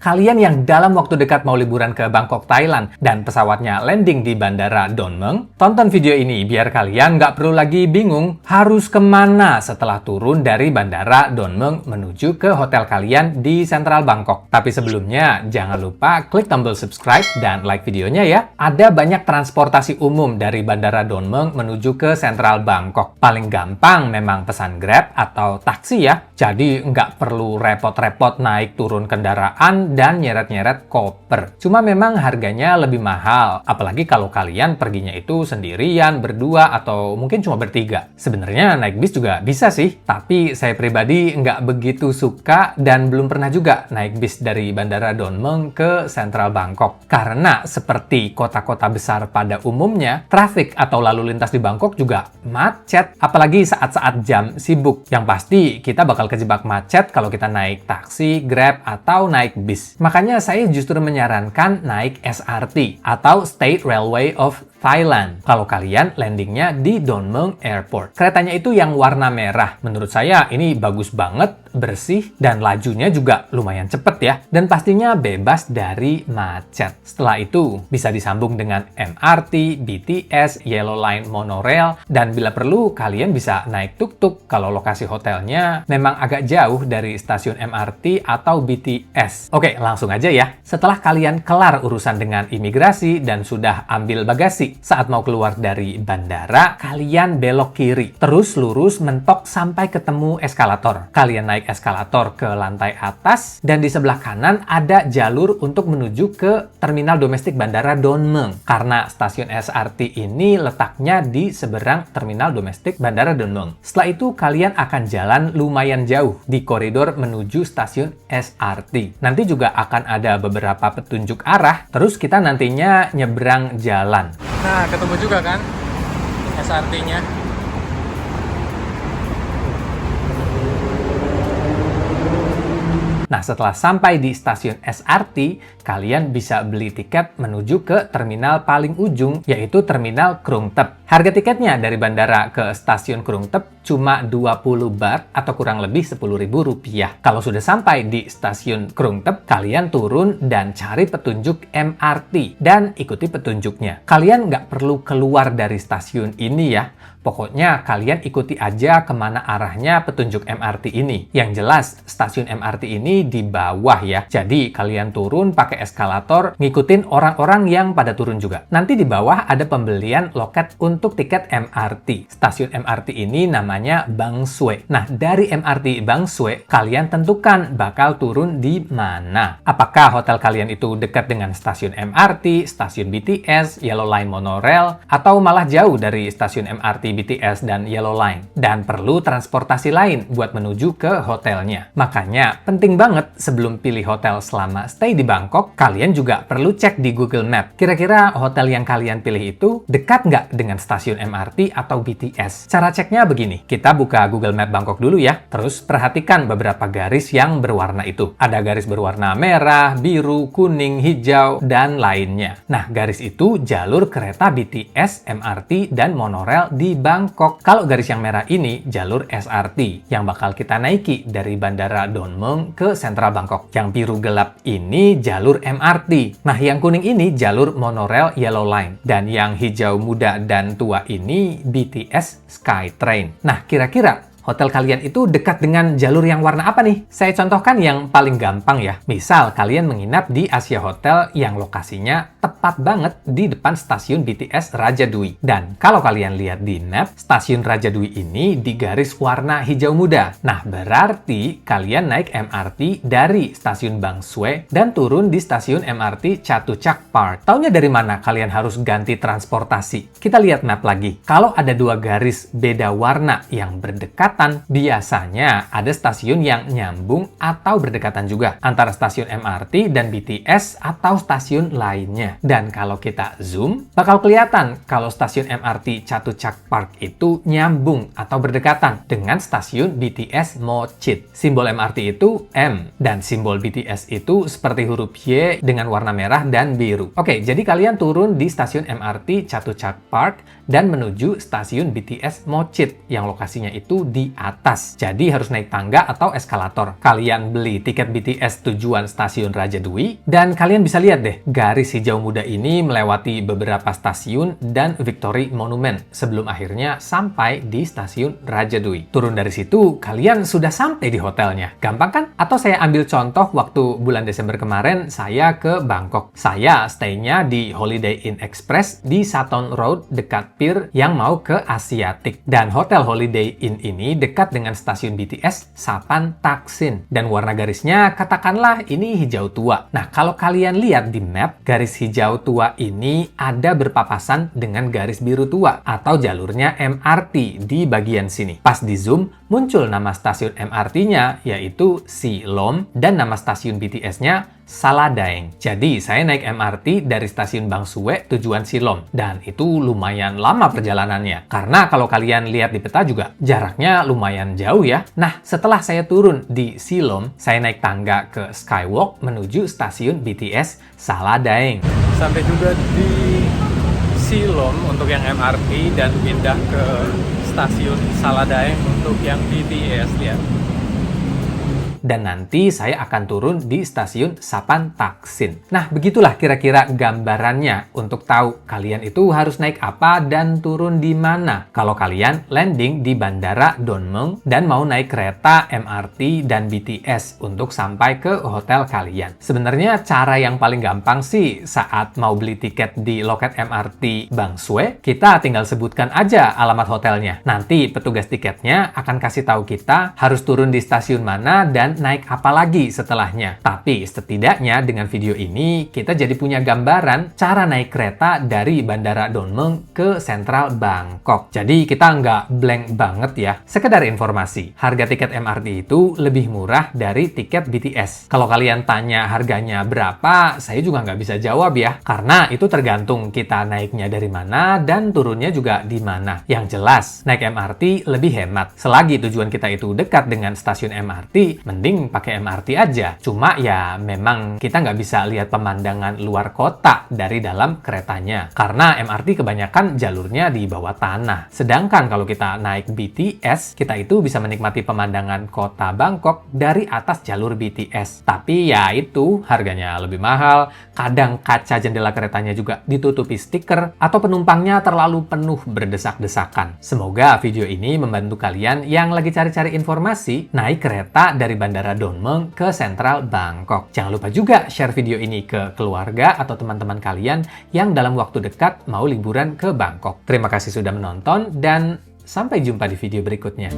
Kalian yang dalam waktu dekat mau liburan ke Bangkok, Thailand, dan pesawatnya landing di Bandara Don Mueang, tonton video ini biar kalian nggak perlu lagi bingung harus kemana setelah turun dari Bandara Don Mueang menuju ke hotel kalian di Central Bangkok. Tapi sebelumnya, jangan lupa klik tombol subscribe dan like videonya ya. Ada banyak transportasi umum dari Bandara Don Mueang menuju ke Central Bangkok. Paling gampang memang pesan Grab atau taksi ya. Jadi nggak perlu repot-repot naik turun kendaraan dan nyeret-nyeret koper. Cuma memang harganya lebih mahal, apalagi kalau kalian perginya itu sendirian, berdua, atau mungkin cuma bertiga. Sebenarnya naik bis juga bisa sih, tapi saya pribadi nggak begitu suka dan belum pernah juga naik bis dari Bandara Don Mueang ke Central Bangkok. Karena seperti kota-kota besar pada umumnya, trafik atau lalu lintas di Bangkok juga macet, apalagi saat-saat jam sibuk. Yang pasti kita bakal kejebak macet kalau kita naik taksi, Grab, atau naik bis. Makanya saya justru menyarankan naik SRT atau State Railway of Thailand kalau kalian landingnya di Don Mueang Airport. Keretanya itu yang warna merah. Menurut saya ini bagus banget, bersih, dan lajunya juga lumayan cepet ya. Dan pastinya bebas dari macet. Setelah itu bisa disambung dengan MRT, BTS, Yellow Line Monorail, dan bila perlu kalian bisa naik tuk-tuk kalau lokasi hotelnya memang agak jauh dari stasiun MRT atau BTS. Oke, langsung aja ya. Setelah kalian kelar urusan dengan imigrasi dan sudah ambil bagasi, saat mau keluar dari bandara, kalian belok kiri. Terus lurus mentok sampai ketemu eskalator. Kalian naik eskalator ke lantai atas, dan di sebelah kanan ada jalur untuk menuju ke terminal domestik Bandara Don Mueang. Karena stasiun SRT ini letaknya di seberang terminal domestik Bandara Don Mueang. Setelah itu, kalian akan jalan lumayan jauh di koridor menuju stasiun SRT. Nanti juga akan ada beberapa petunjuk arah, terus kita nantinya nyebrang jalan. Nah, ketemu juga kan SRT-nya. Nah, setelah sampai di stasiun SRT, kalian bisa beli tiket menuju ke terminal paling ujung, yaitu Terminal Krung Thep. Harga tiketnya dari bandara ke stasiun Krung Thep cuma 20 baht atau kurang lebih Rp10.000. Kalau sudah sampai di stasiun Krung Thep, kalian turun dan cari petunjuk MRT dan ikuti petunjuknya. Kalian nggak perlu keluar dari stasiun ini ya. Pokoknya kalian ikuti aja kemana arahnya petunjuk MRT ini. Yang jelas, stasiun MRT ini di bawah ya. Jadi kalian turun pakai eskalator, ngikutin orang-orang yang pada turun juga. Nanti di bawah ada pembelian loket untuk tiket MRT. Stasiun MRT ini namanya Bang Sue. Nah, dari MRT Bang Sue, kalian tentukan bakal turun di mana. Apakah hotel kalian itu dekat dengan stasiun MRT, stasiun BTS, Yellow Line Monorail, atau malah jauh dari stasiun MRT, BTS, dan Yellow Line, dan perlu transportasi lain buat menuju ke hotelnya. Makanya penting banget sebelum pilih hotel selama stay di Bangkok, kalian juga perlu cek di Google Map. Kira-kira hotel yang kalian pilih itu dekat nggak dengan stasiun MRT atau BTS? Cara ceknya begini, kita buka Google Map Bangkok dulu ya, terus perhatikan beberapa garis yang berwarna itu. Ada garis berwarna merah, biru, kuning, hijau, dan lainnya. Nah, garis itu jalur kereta BTS, MRT, dan monorail di Bangkok. Kalau garis yang merah ini jalur SRT yang bakal kita naiki dari Bandara Don Mueang ke Central Bangkok. Yang biru gelap ini jalur MRT. Nah, yang kuning ini jalur monorail Yellow Line. Dan yang hijau muda dan tua ini BTS Skytrain. Nah, kira-kira hotel kalian itu dekat dengan jalur yang warna apa nih? Saya contohkan yang paling gampang ya. Misal kalian menginap di Asia Hotel yang lokasinya tepat banget di depan stasiun BTS Raja Dwi. Dan kalau kalian lihat di map, stasiun Raja Dwi ini di garis warna hijau muda. Nah, berarti kalian naik MRT dari stasiun Bang Sue dan turun di stasiun MRT Chatuchak Park. Taunya dari mana kalian harus ganti transportasi? Kita lihat map lagi. Kalau ada dua garis beda warna yang berdekatan, biasanya ada stasiun yang nyambung atau berdekatan juga antara stasiun MRT dan BTS atau stasiun lainnya. Dan kalau kita zoom, bakal kelihatan kalau stasiun MRT Chatuchak Park itu nyambung atau berdekatan dengan stasiun BTS Mochit. Simbol MRT itu M, dan simbol BTS itu seperti huruf Y dengan warna merah dan biru. Oke, jadi kalian turun di stasiun MRT Chatuchak Park dan menuju stasiun BTS Mochit yang lokasinya itu di atas. Jadi harus naik tangga atau eskalator. Kalian beli tiket BTS tujuan stasiun Raja Dwi, dan kalian bisa lihat deh, garis hijau muda ini melewati beberapa stasiun dan Victory Monument sebelum akhirnya sampai di stasiun Raja Dwi. Turun dari situ, kalian sudah sampai di hotelnya. Gampang kan? Atau saya ambil contoh waktu bulan Desember kemarin, saya ke Bangkok. Saya stay-nya di Holiday Inn Express di Sathorn Road dekat pier yang mau ke Asiatic. Dan hotel Holiday Inn ini dekat dengan stasiun BTS Sapan Taksin. Dan warna garisnya katakanlah ini hijau tua. Nah, kalau kalian lihat di map, garis hijau tua ini ada berpapasan dengan garis biru tua atau jalurnya MRT di bagian sini. Pas di zoom, muncul nama stasiun MRT-nya yaitu Silom dan nama stasiun BTS-nya Saladaeng. Jadi, saya naik MRT dari stasiun Bang Sue tujuan Silom. Dan itu lumayan lama perjalanannya. Karena kalau kalian lihat di peta juga, jaraknya lumayan jauh ya. Nah, setelah saya turun di Silom, saya naik tangga ke Skywalk menuju stasiun BTS Saladaeng. Sampai juga di Silom untuk yang MRT dan pindah ke stasiun Saladaeng untuk yang BTS, lihat. Dan nanti saya akan turun di stasiun Sapan Taksin. Nah, begitulah kira-kira gambarannya untuk tahu kalian itu harus naik apa dan turun di mana. Kalau kalian landing di Bandara Donmung dan mau naik kereta MRT dan BTS untuk sampai ke hotel kalian. Sebenarnya cara yang paling gampang sih saat mau beli tiket di loket MRT Bang Sue, kita tinggal sebutkan aja alamat hotelnya. Nanti petugas tiketnya akan kasih tahu kita harus turun di stasiun mana dan naik apa lagi setelahnya. Tapi setidaknya dengan video ini kita jadi punya gambaran cara naik kereta dari Bandara Donmung ke Sentral Bangkok. Jadi kita nggak blank banget ya. Sekedar informasi, harga tiket MRT itu lebih murah dari tiket BTS. Kalau kalian tanya harganya berapa, saya juga nggak bisa jawab ya. Karena itu tergantung kita naiknya dari mana dan turunnya juga di mana. Yang jelas, naik MRT lebih hemat. Selagi tujuan kita itu dekat dengan stasiun MRT, mending pakai MRT aja. Cuma ya memang kita nggak bisa lihat pemandangan luar kota dari dalam keretanya. Karena MRT kebanyakan jalurnya di bawah tanah. Sedangkan kalau kita naik BTS, kita itu bisa menikmati pemandangan kota Bangkok dari atas jalur BTS. Tapi ya itu, harganya lebih mahal. Kadang kaca jendela keretanya juga ditutupi stiker atau penumpangnya terlalu penuh berdesak-desakan. Semoga video ini membantu kalian yang lagi cari-cari informasi naik kereta dari Bandara Donmung ke Sentral Bangkok. Jangan lupa juga share video ini ke keluarga atau teman-teman kalian yang dalam waktu dekat mau liburan ke Bangkok. Terima kasih sudah menonton dan sampai jumpa di video berikutnya.